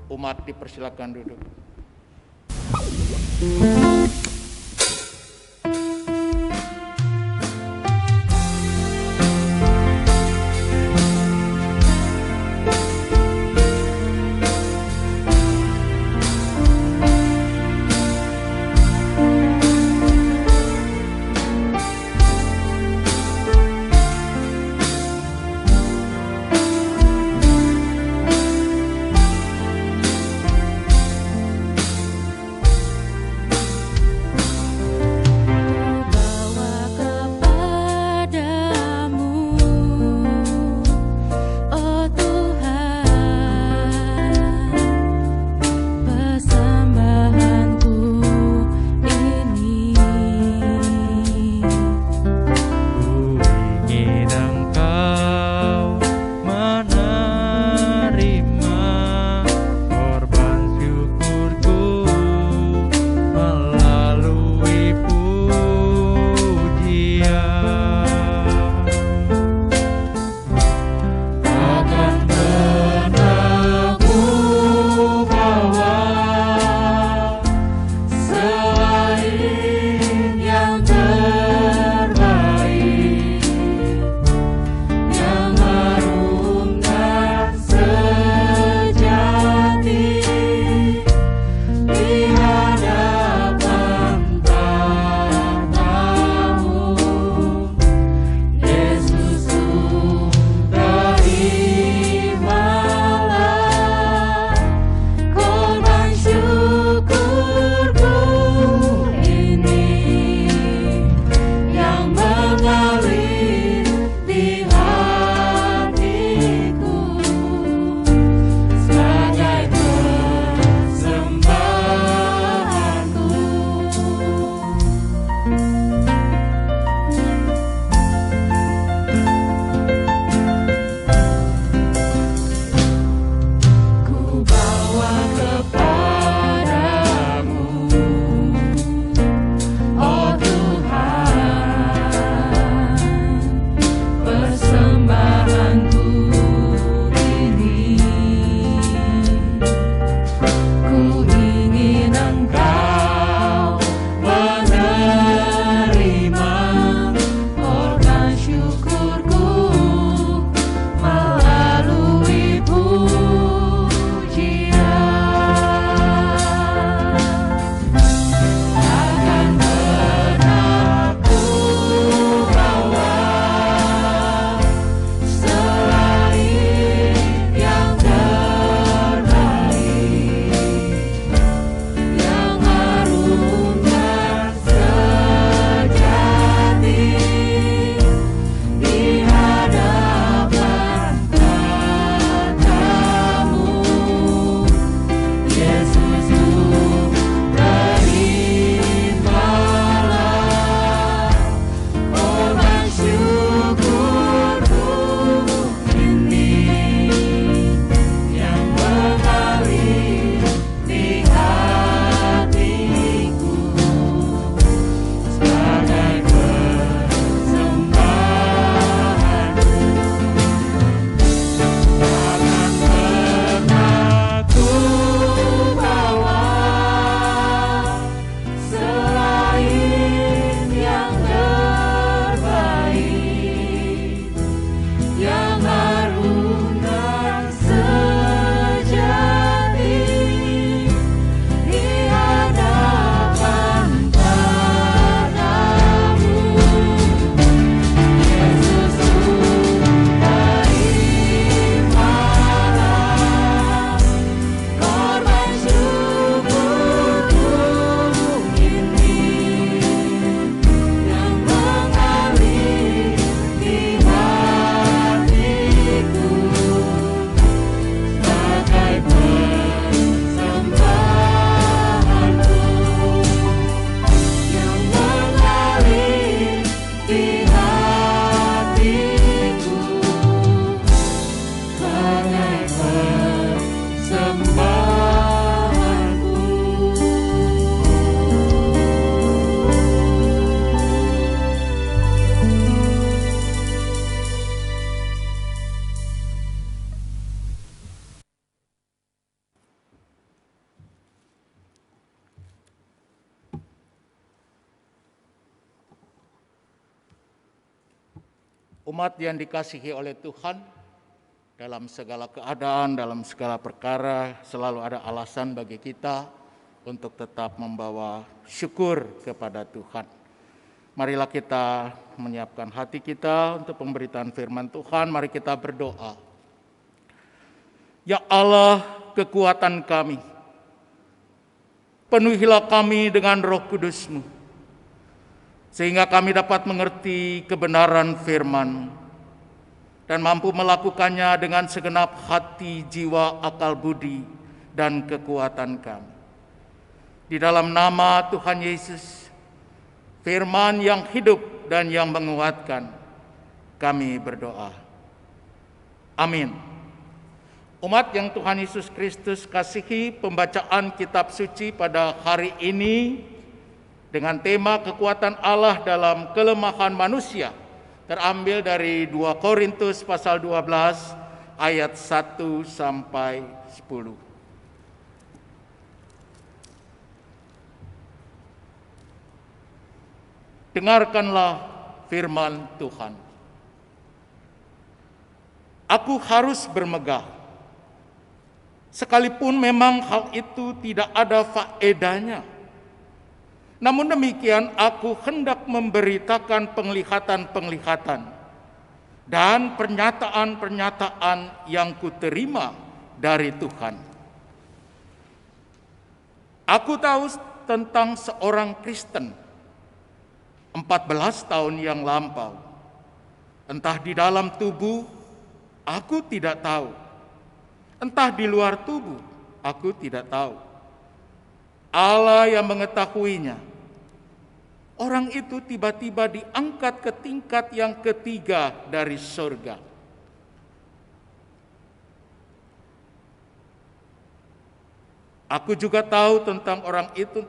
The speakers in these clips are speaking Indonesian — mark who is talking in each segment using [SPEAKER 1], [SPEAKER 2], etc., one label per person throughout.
[SPEAKER 1] Umat dipersilakan duduk. Umat yang dikasihi oleh Tuhan, dalam segala keadaan, dalam segala perkara, selalu ada alasan bagi kita untuk tetap membawa syukur kepada Tuhan. Marilah kita menyiapkan hati kita untuk pemberitaan firman Tuhan. Mari kita berdoa. Ya Allah, kekuatan kami, penuhilah kami dengan Roh Kudus-Mu, sehingga kami dapat mengerti kebenaran firman dan mampu melakukannya dengan segenap hati, jiwa, akal budi, dan kekuatan kami. Di dalam nama Tuhan Yesus, firman yang hidup dan yang menguatkan, kami berdoa. Amin. Umat yang Tuhan Yesus Kristus kasihi, pembacaan kitab suci pada hari ini dengan tema kekuatan Allah dalam kelemahan manusia terambil dari 2 Korintus pasal 12 ayat 1 sampai 10. Dengarkanlah firman Tuhan. Aku harus bermegah, sekalipun memang hal itu tidak ada faedahnya. Namun demikian aku hendak memberitakan penglihatan-penglihatan dan pernyataan-pernyataan yang kuterima dari Tuhan. Aku tahu tentang seorang Kristen 14 tahun yang lampau. Entah di dalam tubuh, aku tidak tahu. Entah di luar tubuh, aku tidak tahu. Allah yang mengetahuinya. Orang itu tiba-tiba diangkat ke tingkat yang ketiga dari surga. Aku juga tahu tentang orang itu.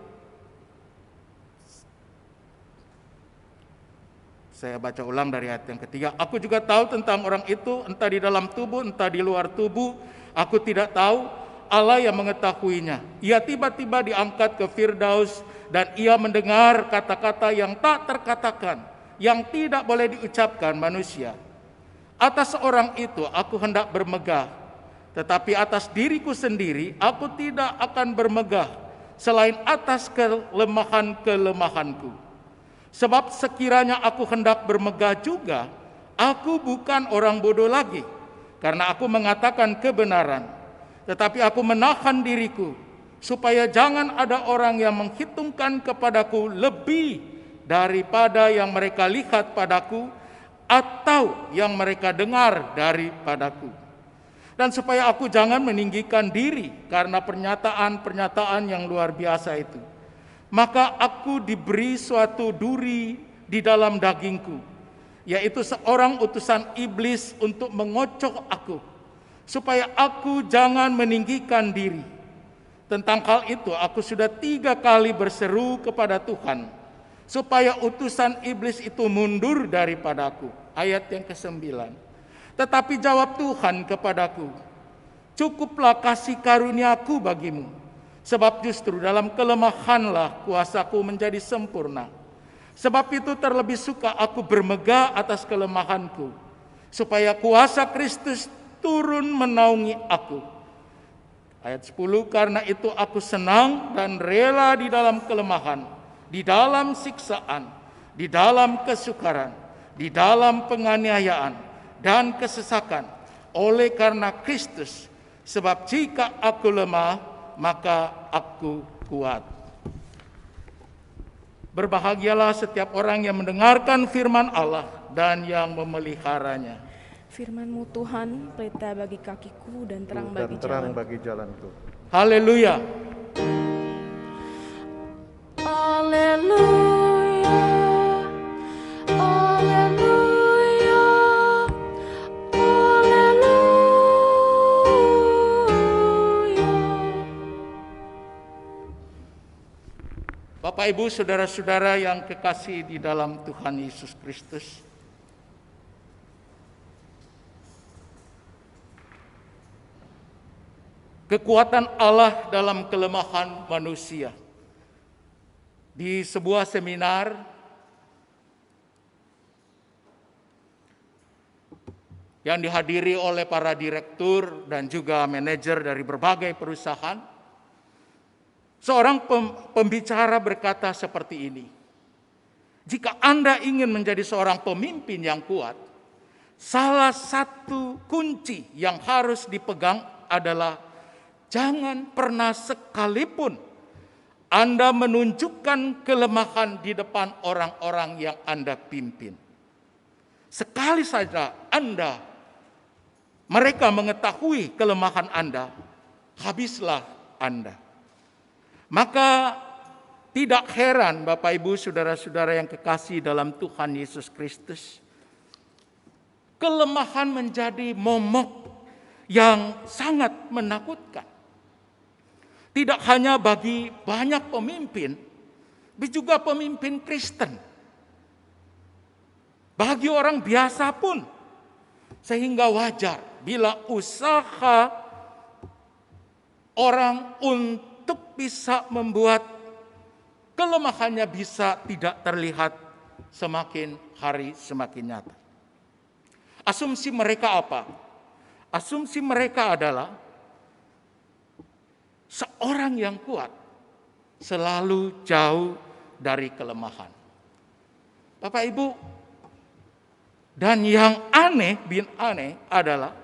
[SPEAKER 1] Saya baca ulang dari ayat yang ketiga. Aku juga tahu tentang orang itu, entah di dalam tubuh, entah di luar tubuh. Aku tidak tahu. Allah yang mengetahuinya. Ia tiba-tiba diangkat ke Firdaus dan ia mendengar kata-kata yang tak terkatakan, yang tidak boleh diucapkan manusia. Atas orang itu aku hendak bermegah, tetapi atas diriku sendiri aku tidak akan bermegah selain atas kelemahan-kelemahanku. Sebab sekiranya aku hendak bermegah juga, aku bukan orang bodoh lagi, karena aku mengatakan kebenaran. Tetapi aku menahan diriku, supaya jangan ada orang yang menghitungkan kepadaku lebih daripada yang mereka lihat padaku, atau yang mereka dengar daripadaku. Dan supaya aku jangan meninggikan diri karena pernyataan-pernyataan yang luar biasa itu. Maka aku diberi suatu duri di dalam dagingku, yaitu seorang utusan iblis untuk mengocok aku, supaya aku jangan meninggikan diri. Tentang hal itu aku sudah 3 kali berseru kepada Tuhan, supaya utusan iblis itu mundur daripadaku. Ayat yang ke-9. Tetapi jawab Tuhan kepadaku, cukuplah kasih karuniaku bagimu, sebab justru dalam kelemahanlah kuasaku menjadi sempurna. Sebab itu terlebih suka aku bermegah atas kelemahanku, supaya kuasa Kristus turun menaungi aku. Ayat 10, karena itu aku senang dan rela di dalam kelemahan, di dalam siksaan, di dalam kesukaran, di dalam penganiayaan dan kesesakan, oleh karena Kristus. Sebab jika aku lemah, maka aku kuat. Berbahagialah setiap orang yang mendengarkan firman Allah dan yang memeliharanya.
[SPEAKER 2] Firman-Mu Tuhan, pelita bagi kakiku dan terang bagi
[SPEAKER 3] jalanku.
[SPEAKER 1] Haleluya.
[SPEAKER 2] Haleluya. Haleluya. Haleluya.
[SPEAKER 1] Bapak, Ibu, saudara-saudara yang kekasih di dalam Tuhan Yesus Kristus, kekuatan Allah dalam kelemahan manusia. Di sebuah seminar yang dihadiri oleh para direktur dan juga manajer dari berbagai perusahaan. Seorang pembicara berkata seperti ini, jika Anda ingin menjadi seorang pemimpin yang kuat, salah satu kunci yang harus dipegang adalah jangan pernah sekalipun Anda menunjukkan kelemahan di depan orang-orang yang Anda pimpin. Sekali saja mereka mengetahui kelemahan Anda, habislah Anda. Maka tidak heran Bapak Ibu saudara-saudara yang kekasih dalam Tuhan Yesus Kristus, kelemahan menjadi momok yang sangat menakutkan. Tidak hanya bagi banyak pemimpin, tapi juga pemimpin Kristen. Bagi orang biasa pun, sehingga wajar bila usaha orang untuk bisa membuat kelemahannya bisa tidak terlihat semakin hari semakin nyata. Asumsi mereka apa? Asumsi mereka adalah seorang yang kuat selalu jauh dari kelemahan. Bapak Ibu, dan yang aneh adalah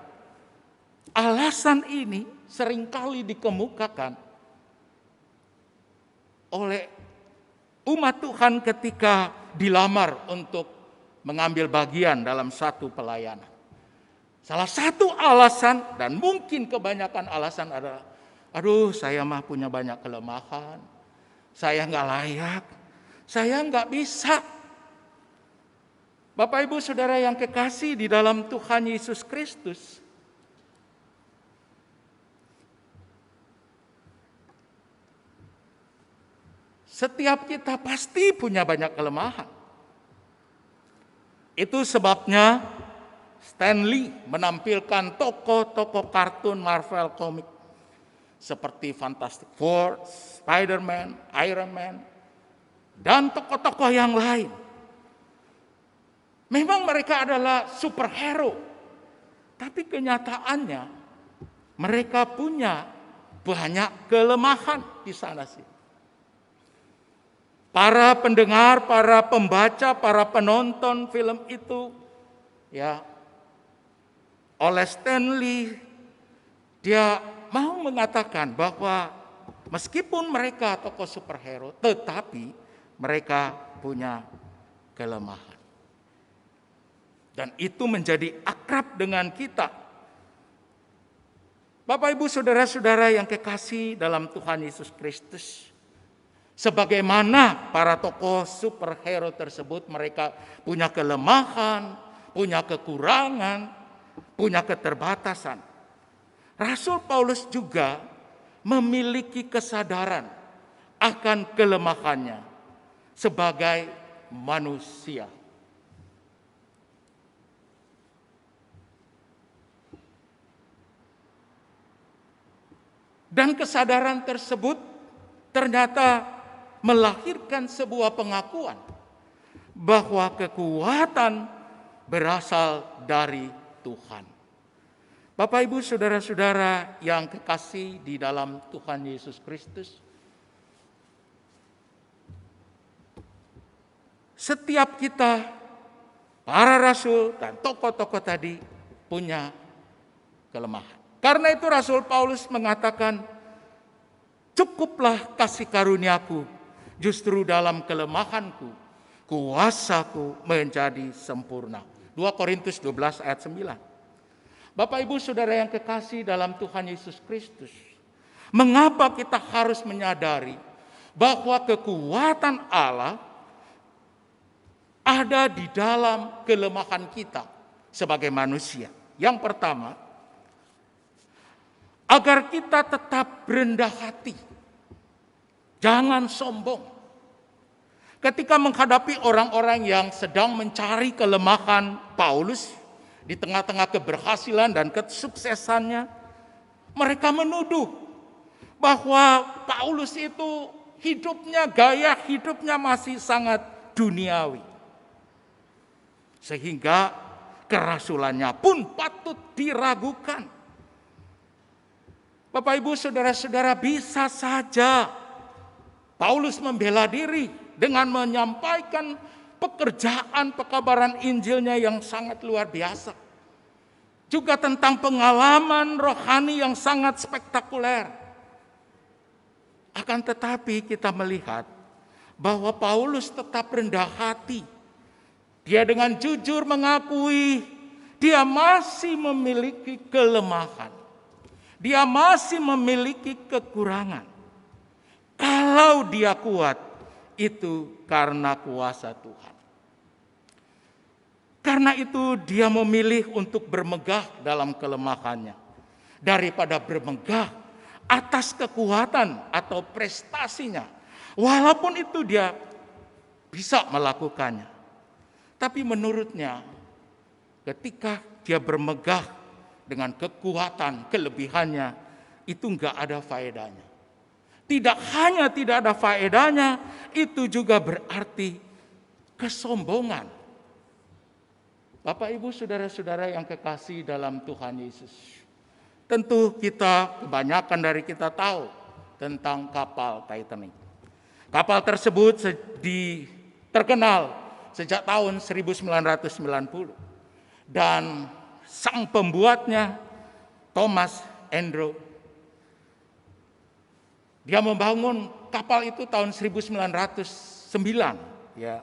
[SPEAKER 1] alasan ini seringkali dikemukakan oleh umat Tuhan ketika dilamar untuk mengambil bagian dalam satu pelayanan. Salah satu alasan dan mungkin kebanyakan alasan adalah, aduh, saya mah punya banyak kelemahan, saya nggak layak, saya nggak bisa. Bapak Ibu Saudara yang kekasih di dalam Tuhan Yesus Kristus, setiap kita pasti punya banyak kelemahan. Itu sebabnya Stan Lee menampilkan tokoh-tokoh kartun Marvel komik seperti Fantastic Four, Spider-Man, Iron Man, dan tokoh-tokoh yang lain. Memang mereka adalah superhero, tapi kenyataannya mereka punya banyak kelemahan di sana sih. Para pendengar, para pembaca, para penonton film itu, ya, oleh Stan Lee, dia mau mengatakan bahwa meskipun mereka tokoh superhero, tetapi mereka punya kelemahan. Dan itu menjadi akrab dengan kita. Bapak Ibu saudara-saudara yang kekasih dalam Tuhan Yesus Kristus, sebagaimana para tokoh superhero tersebut, mereka punya kelemahan, punya kekurangan, punya keterbatasan. Rasul Paulus juga memiliki kesadaran akan kelemahannya sebagai manusia. Dan kesadaran tersebut ternyata melahirkan sebuah pengakuan bahwa kekuatan berasal dari Tuhan. Bapak Ibu saudara-saudara yang kekasih di dalam Tuhan Yesus Kristus, setiap kita, para rasul dan tokoh-tokoh tadi punya kelemahan. Karena itu Rasul Paulus mengatakan, cukuplah kasih karuniaku, justru dalam kelemahanku, kuasaku menjadi sempurna. 2 Korintus 12 ayat 9. Bapak Ibu saudara yang kekasih dalam Tuhan Yesus Kristus, mengapa kita harus menyadari bahwa kekuatan Allah ada di dalam kelemahan kita sebagai manusia? Yang pertama, agar kita tetap rendah hati, jangan sombong. Ketika menghadapi orang-orang yang sedang mencari kelemahan Paulus di tengah-tengah keberhasilan dan kesuksesannya, mereka menuduh bahwa Paulus itu hidupnya, gaya hidupnya masih sangat duniawi. Sehingga kerasulannya pun patut diragukan. Bapak, Ibu, saudara-saudara, bisa saja Paulus membela diri dengan menyampaikan pekerjaan pekabaran Injilnya yang sangat luar biasa. Juga tentang pengalaman rohani yang sangat spektakuler. Akan tetapi kita melihat bahwa Paulus tetap rendah hati. Dia dengan jujur mengakui dia masih memiliki kelemahan. Dia masih memiliki kekurangan. Kalau dia kuat, itu karena kuasa Tuhan. Karena itu dia memilih untuk bermegah dalam kelemahannya. Daripada bermegah atas kekuatan atau prestasinya. Walaupun itu dia bisa melakukannya. Tapi menurutnya ketika dia bermegah dengan kekuatan, kelebihannya, itu enggak ada faedahnya. Tidak hanya tidak ada faedahnya, itu juga berarti kesombongan. Bapak, Ibu, saudara-saudara yang kekasih dalam Tuhan Yesus. Tentu kebanyakan dari kita tahu tentang kapal Titanic. Kapal tersebut terkenal sejak tahun 1990. Dan sang pembuatnya, Thomas Andrew, dia membangun kapal itu tahun 1909. Ya,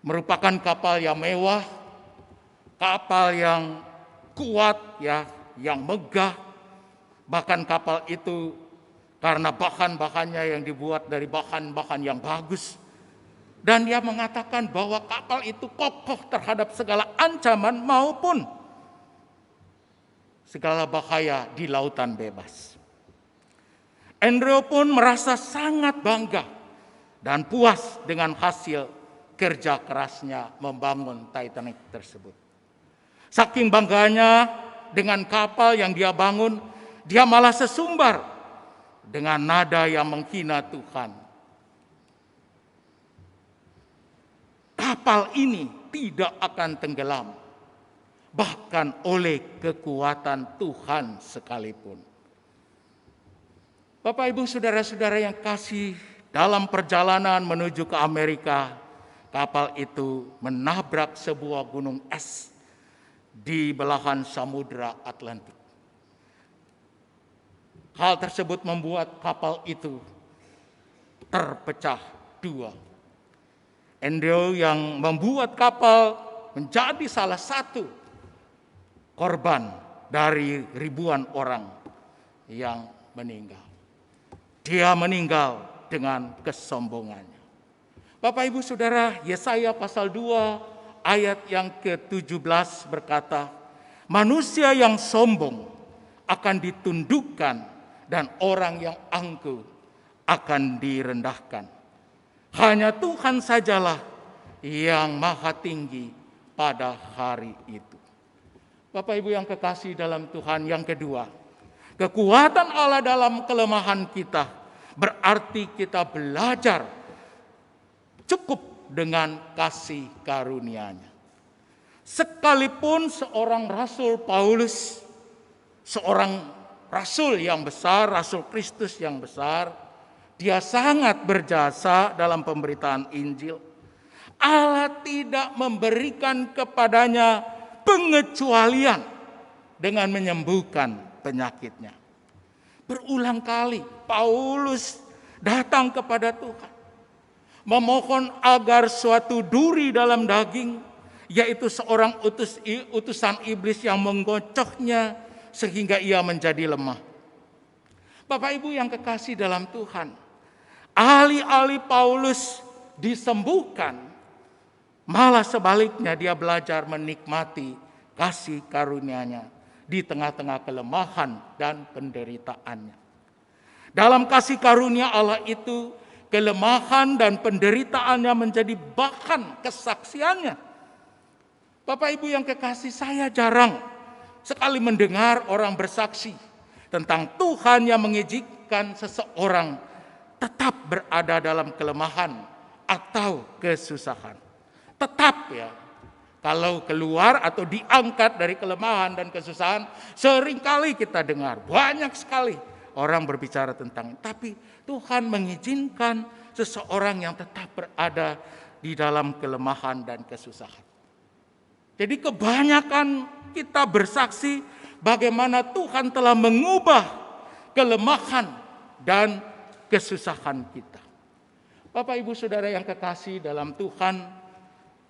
[SPEAKER 1] merupakan kapal yang mewah, kapal yang kuat, ya, yang megah. Bahkan kapal itu karena bahan-bahannya yang dibuat dari bahan-bahan yang bagus. Dan dia mengatakan bahwa kapal itu kokoh terhadap segala ancaman maupun segala bahaya di lautan bebas. Andrew pun merasa sangat bangga dan puas dengan hasil kerja kerasnya membangun Titanic tersebut. Saking bangganya dengan kapal yang dia bangun, dia malah sesumbar dengan nada yang menghina Tuhan. Kapal ini tidak akan tenggelam, bahkan oleh kekuatan Tuhan sekalipun. Bapak, Ibu, saudara-saudara yang kasih, dalam perjalanan menuju ke Amerika, kapal itu menabrak sebuah gunung es di belahan Samudra Atlantik. Hal tersebut membuat kapal itu terpecah dua. Andrew yang membuat kapal menjadi salah satu korban dari ribuan orang yang meninggal. Dia meninggal dengan kesombongannya. Bapak, Ibu, saudara, Yesaya pasal 2 ayat yang ke-17 berkata, manusia yang sombong akan ditundukkan dan orang yang angkuh akan direndahkan. Hanya Tuhan sajalah yang maha tinggi pada hari itu. Bapak, Ibu yang kekasih dalam Tuhan, yang kedua, kekuatan Allah dalam kelemahan kita berarti kita belajar cukup dengan kasih karunia-Nya. Sekalipun seorang Rasul Paulus, seorang Rasul yang besar, Rasul Kristus yang besar, dia sangat berjasa dalam pemberitaan Injil. Allah tidak memberikan kepadanya pengecualian dengan menyembuhkan penyakitnya. Berulang kali Paulus datang kepada Tuhan, memohon agar suatu duri dalam daging, yaitu seorang utusan iblis yang menggocoknya sehingga ia menjadi lemah. Bapak, Ibu yang kekasih dalam Tuhan, alih-alih Paulus disembuhkan, malah sebaliknya dia belajar menikmati kasih karunia-Nya di tengah-tengah kelemahan dan penderitaannya. Dalam kasih karunia Allah itu, kelemahan dan penderitaannya menjadi bahan kesaksiannya. Bapak, Ibu yang kekasih, saya jarang sekali mendengar orang bersaksi tentang Tuhan yang mengizinkan seseorang tetap berada dalam kelemahan atau kesusahan. Tetap, ya, Kalau keluar atau diangkat dari kelemahan dan kesusahan, seringkali kita dengar, banyak sekali orang berbicara tentang itu. Tapi Tuhan mengizinkan seseorang yang tetap berada di dalam kelemahan dan kesusahan. Jadi kebanyakan kita bersaksi bagaimana Tuhan telah mengubah kelemahan dan kesusahan kita. Bapak Ibu Saudara yang kekasih dalam Tuhan,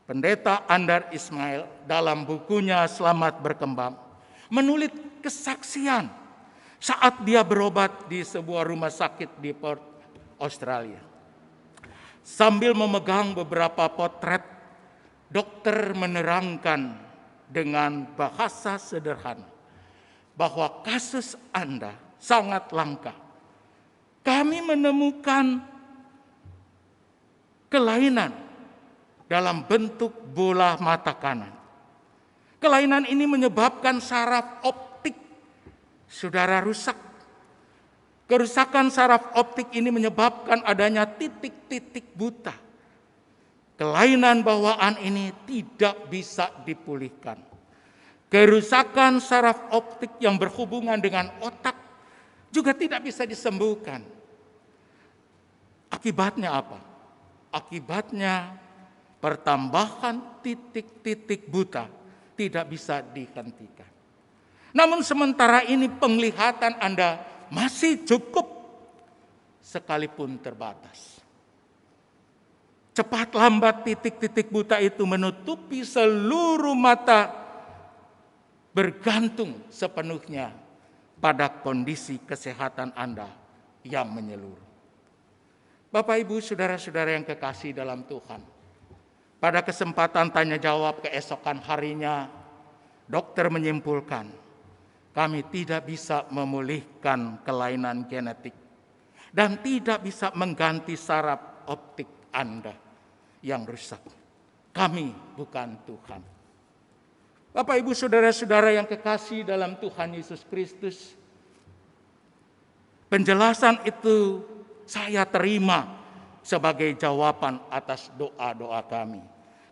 [SPEAKER 1] Pendeta Andar Ismail dalam bukunya Selamat Berkembang menulis kesaksian saat dia berobat di sebuah rumah sakit di Perth, Australia. Sambil memegang beberapa potret, dokter menerangkan dengan bahasa sederhana bahwa kasus Anda sangat langka. Kami menemukan kelainan dalam bentuk bola mata kanan. Kelainan ini menyebabkan saraf optik saudara rusak. Kerusakan saraf optik ini menyebabkan adanya titik-titik buta. Kelainan bawaan ini tidak bisa dipulihkan. Kerusakan saraf optik yang berhubungan dengan otak juga tidak bisa disembuhkan. Akibatnya apa? Akibatnya pertambahan titik-titik buta tidak bisa dihentikan. Namun sementara ini penglihatan Anda masih cukup sekalipun terbatas. Cepat lambat titik-titik buta itu menutupi seluruh mata, bergantung sepenuhnya pada kondisi kesehatan Anda yang menyeluruh. Bapak Ibu Saudara-saudara yang kekasih dalam Tuhan, pada kesempatan tanya jawab keesokan harinya, dokter menyimpulkan, kami tidak bisa memulihkan kelainan genetik dan tidak bisa mengganti saraf optik Anda yang rusak. Kami bukan Tuhan. Bapak Ibu Saudara-saudara yang kekasih dalam Tuhan Yesus Kristus, penjelasan itu saya terima sebagai jawaban atas doa-doa kami,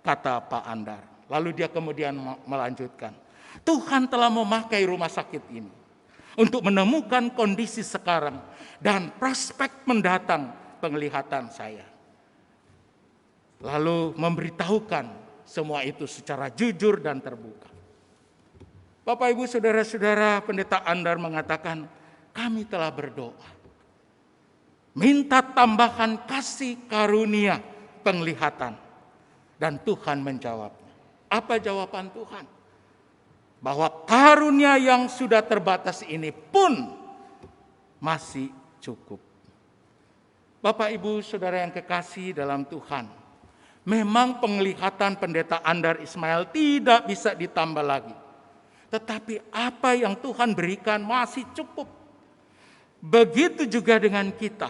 [SPEAKER 1] kata Pak Andar. Lalu dia kemudian melanjutkan, Tuhan telah memakai rumah sakit ini untuk menemukan kondisi sekarang dan prospek mendatang penglihatan saya. Lalu memberitahukan semua itu secara jujur dan terbuka. Bapak Ibu Saudara-saudara, Pendeta Andar mengatakan, kami telah berdoa, minta tambahan kasih karunia penglihatan. Dan Tuhan menjawabnya. Apa jawaban Tuhan? Bahwa karunia yang sudah terbatas ini pun masih cukup. Bapak Ibu Saudara yang kekasih dalam Tuhan, memang penglihatan Pendeta Andar Ismail tidak bisa ditambah lagi. Tetapi apa yang Tuhan berikan masih cukup. Begitu juga dengan kita.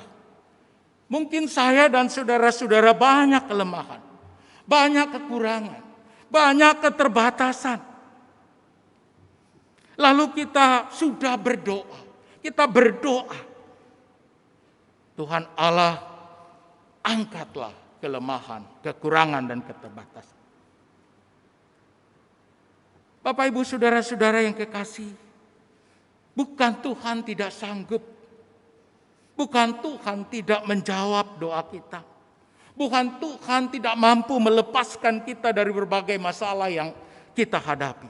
[SPEAKER 1] Mungkin saya dan saudara-saudara banyak kelemahan, banyak kekurangan, banyak keterbatasan. Lalu kita sudah berdoa, Tuhan Allah, angkatlah kelemahan, kekurangan dan keterbatasan. Bapak Ibu Saudara-saudara yang kekasih, bukan Tuhan tidak sanggup, bukan Tuhan tidak menjawab doa kita. Bukan Tuhan tidak mampu melepaskan kita dari berbagai masalah yang kita hadapi.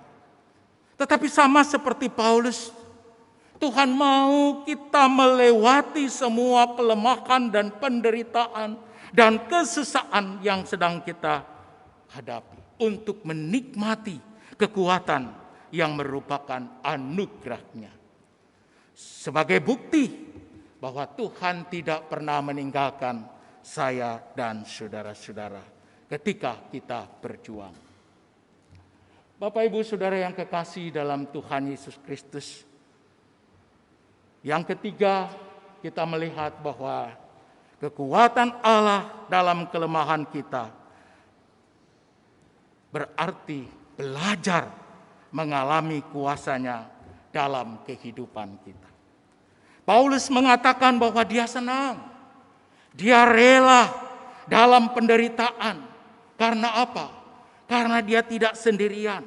[SPEAKER 1] Tetapi sama seperti Paulus, Tuhan mau kita melewati semua kelemahan dan penderitaan dan kesusahan yang sedang kita hadapi. Untuk menikmati kekuatan yang merupakan anugerah-Nya. Sebagai bukti bahwa Tuhan tidak pernah meninggalkan saya dan saudara-saudara ketika kita berjuang. Bapak Ibu Saudara yang kekasih dalam Tuhan Yesus Kristus. Yang ketiga, kita melihat bahwa kekuatan Allah dalam kelemahan kita berarti belajar mengalami kuasa-Nya dalam kehidupan kita. Paulus mengatakan bahwa dia senang. Dia rela dalam penderitaan. Karena apa? karena dia tidak sendirian,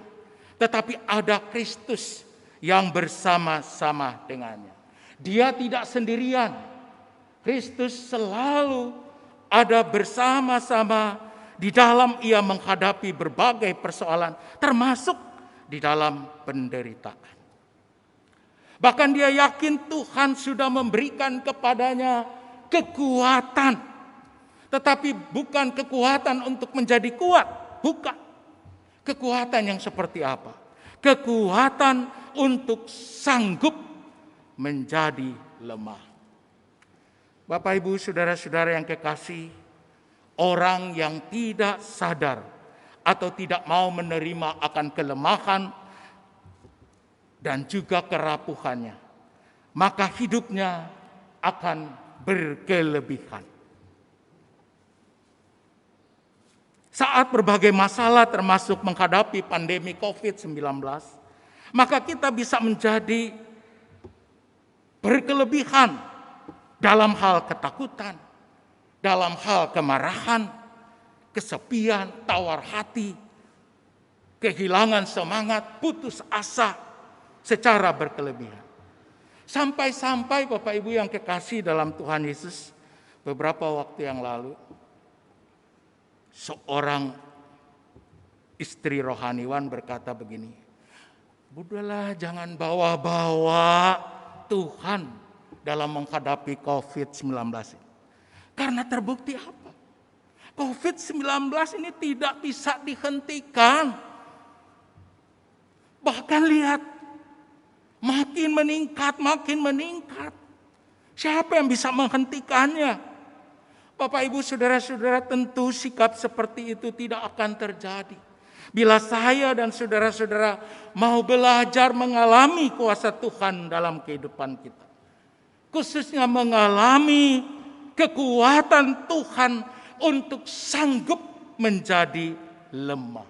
[SPEAKER 1] tetapi ada Kristus yang bersama-sama dengannya. Dia tidak sendirian. Kristus selalu ada bersama-sama di dalam ia menghadapi berbagai persoalan, termasuk di dalam penderitaan. Bahkan dia yakin Tuhan sudah memberikan kepadanya kekuatan, tetapi bukan kekuatan untuk menjadi kuat, bukan. Kekuatan yang seperti apa? Kekuatan untuk sanggup menjadi lemah. Bapak, Ibu, saudara-saudara yang kekasih, orang yang tidak sadar atau tidak mau menerima akan kelemahan dan juga kerapuhannya, maka hidupnya akan berkelebihan. Saat berbagai masalah termasuk menghadapi pandemi COVID-19, maka kita bisa menjadi berkelebihan dalam hal ketakutan, dalam hal kemarahan, kesepian, tawar hati, kehilangan semangat, putus asa secara berkelebihan. Sampai-sampai Bapak Ibu yang kekasih dalam Tuhan Yesus, beberapa waktu yang lalu, seorang istri rohaniwan berkata begini, "Udahlah, jangan bawa-bawa Tuhan dalam menghadapi COVID-19 ini." Karena terbukti apa? COVID-19 ini tidak bisa dihentikan. Bahkan lihat, makin meningkat. Siapa yang bisa menghentikannya? Bapak, Ibu, saudara-saudara, tentu sikap seperti itu tidak akan terjadi bila saya dan saudara-saudara mau belajar mengalami kuasa Tuhan dalam kehidupan kita. Khususnya mengalami kekuatan Tuhan untuk sanggup menjadi lemah.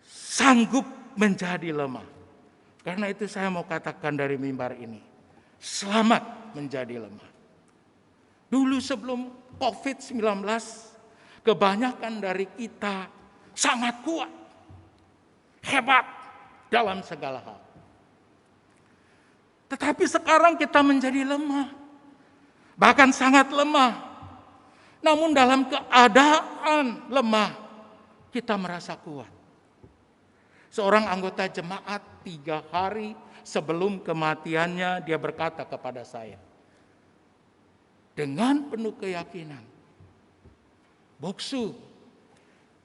[SPEAKER 1] Sanggup menjadi lemah. Karena itu saya mau katakan dari mimbar ini, selamat menjadi lemah. Dulu sebelum COVID-19, kebanyakan dari kita sangat kuat, hebat dalam segala hal. Tetapi sekarang kita menjadi lemah, bahkan sangat lemah. Namun dalam keadaan lemah, kita merasa kuat. Seorang anggota jemaat 3 hari sebelum kematiannya, dia berkata kepada saya, dengan penuh keyakinan, "Boksu,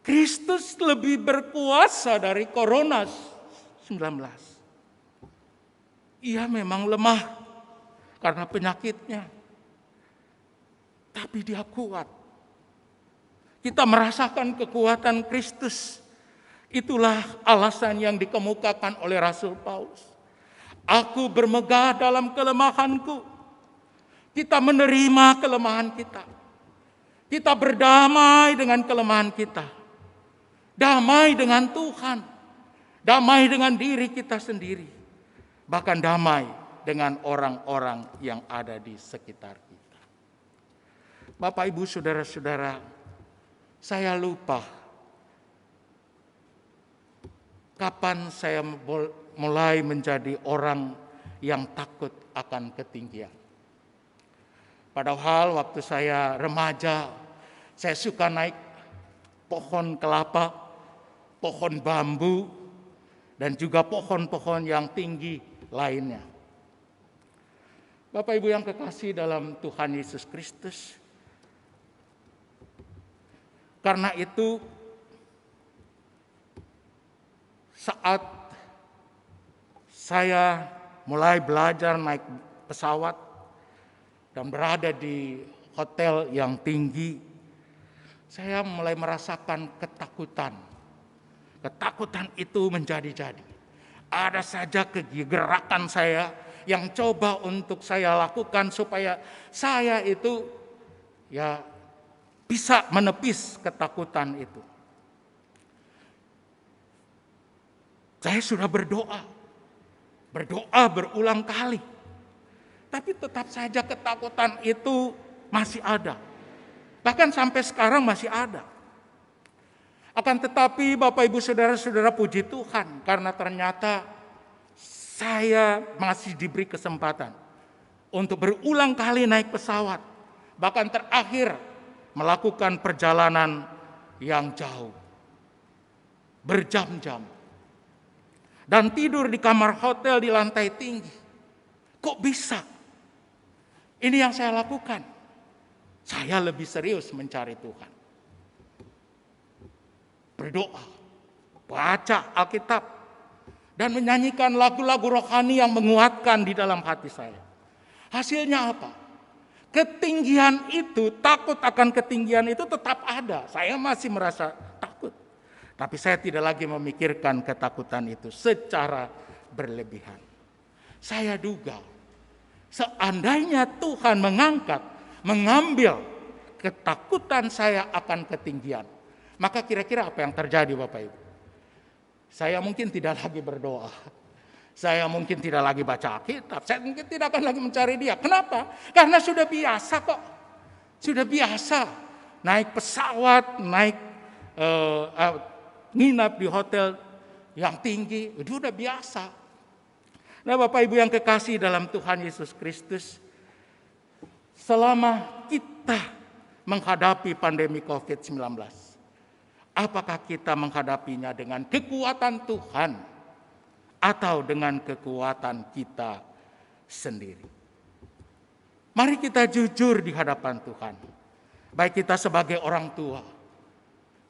[SPEAKER 1] Kristus lebih berkuasa dari Corona-19. Ia memang lemah karena penyakitnya, tapi dia kuat." Kita merasakan kekuatan Kristus. Itulah alasan yang dikemukakan oleh Rasul Paulus. "Aku bermegah dalam kelemahanku." Kita menerima kelemahan kita. Kita berdamai dengan kelemahan kita. Damai dengan Tuhan. Damai dengan diri kita sendiri. Bahkan damai dengan orang-orang yang ada di sekitar kita. Bapak, Ibu, saudara-saudara, saya lupa kapan saya mulai menjadi orang yang takut akan ketinggian. Padahal waktu saya remaja, saya suka naik pohon kelapa, pohon bambu, dan juga pohon-pohon yang tinggi lainnya. Bapak, Ibu yang kekasih dalam Tuhan Yesus Kristus, karena itu saat saya mulai belajar naik pesawat dan berada di hotel yang tinggi, saya mulai merasakan ketakutan. Ketakutan itu menjadi-jadi. Ada saja kegerakan saya yang coba untuk saya lakukan supaya saya itu bisa menepis ketakutan itu. Saya sudah berdoa berulang kali. Tapi tetap saja ketakutan itu masih ada. Bahkan sampai sekarang masih ada. Akan tetapi Bapak Ibu Saudara-saudara, puji Tuhan karena ternyata saya masih diberi kesempatan untuk berulang kali naik pesawat. Bahkan terakhir melakukan perjalanan yang jauh, berjam-jam. Dan tidur di kamar hotel di lantai tinggi. Kok bisa? Ini yang saya lakukan. Saya lebih serius mencari Tuhan. Berdoa, baca Alkitab, dan menyanyikan lagu-lagu rohani yang menguatkan di dalam hati saya. Hasilnya apa? Ketinggian itu, takut akan ketinggian itu tetap ada. Saya masih merasa takut. Tapi saya tidak lagi memikirkan ketakutan itu secara berlebihan. Saya duga, seandainya Tuhan mengambil ketakutan saya akan ketinggian, maka kira-kira apa yang terjadi Bapak Ibu? Saya mungkin tidak lagi berdoa. Saya mungkin tidak lagi baca Alkitab. Saya mungkin tidak akan lagi mencari Dia. Kenapa? Karena sudah biasa kok. Sudah biasa. Naik pesawat, nginap di hotel yang tinggi. Itu udah biasa. Nah Bapak Ibu yang kekasih dalam Tuhan Yesus Kristus, selama kita menghadapi pandemi COVID-19, apakah kita menghadapinya dengan kekuatan Tuhan atau dengan kekuatan kita sendiri? Mari kita jujur di hadapan Tuhan. Baik kita sebagai orang tua,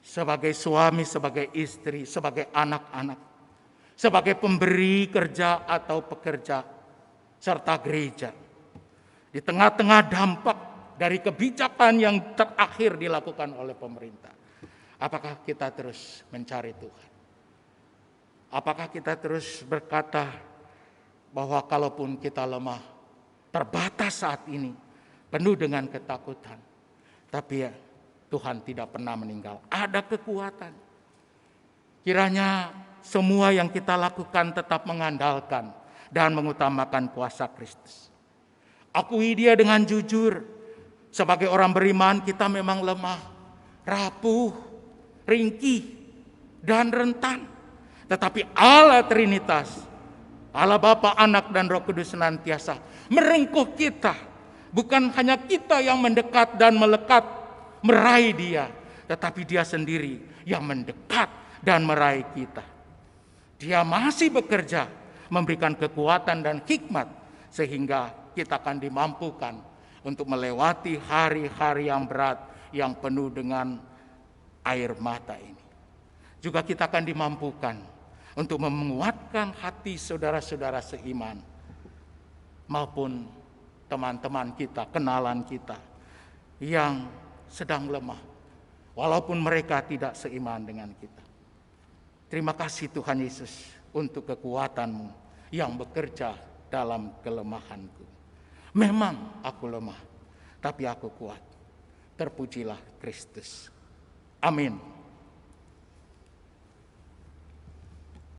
[SPEAKER 1] sebagai suami, sebagai istri, sebagai anak-anak, sebagai pemberi kerja atau pekerja, serta gereja. Di tengah-tengah dampak dari kebijakan yang terakhir dilakukan oleh pemerintah, apakah kita terus mencari Tuhan? Apakah kita terus berkata bahwa kalaupun kita lemah, terbatas saat ini, penuh dengan ketakutan, tapi ya Tuhan tidak pernah meninggal. Ada kekuatan. Kiranya semua yang kita lakukan tetap mengandalkan dan mengutamakan kuasa Kristus. Akui Dia dengan jujur. Sebagai orang beriman kita memang lemah, rapuh, ringkih, dan rentan. Tetapi Allah Trinitas, Allah Bapa, Anak, dan Roh Kudus senantiasa merengkuh kita. Bukan hanya kita yang mendekat dan melekat meraih Dia, tetapi Dia sendiri yang mendekat dan meraih kita. Dia masih bekerja memberikan kekuatan dan hikmat sehingga kita akan dimampukan untuk melewati hari-hari yang berat yang penuh dengan air mata ini. Juga kita akan dimampukan untuk menguatkan hati saudara-saudara seiman maupun teman-teman kita, kenalan kita yang sedang lemah walaupun mereka tidak seiman dengan kita. Terima kasih Tuhan Yesus untuk kekuatan-Mu yang bekerja dalam kelemahanku. Memang aku lemah, tapi aku kuat. Terpujilah Kristus. Amin.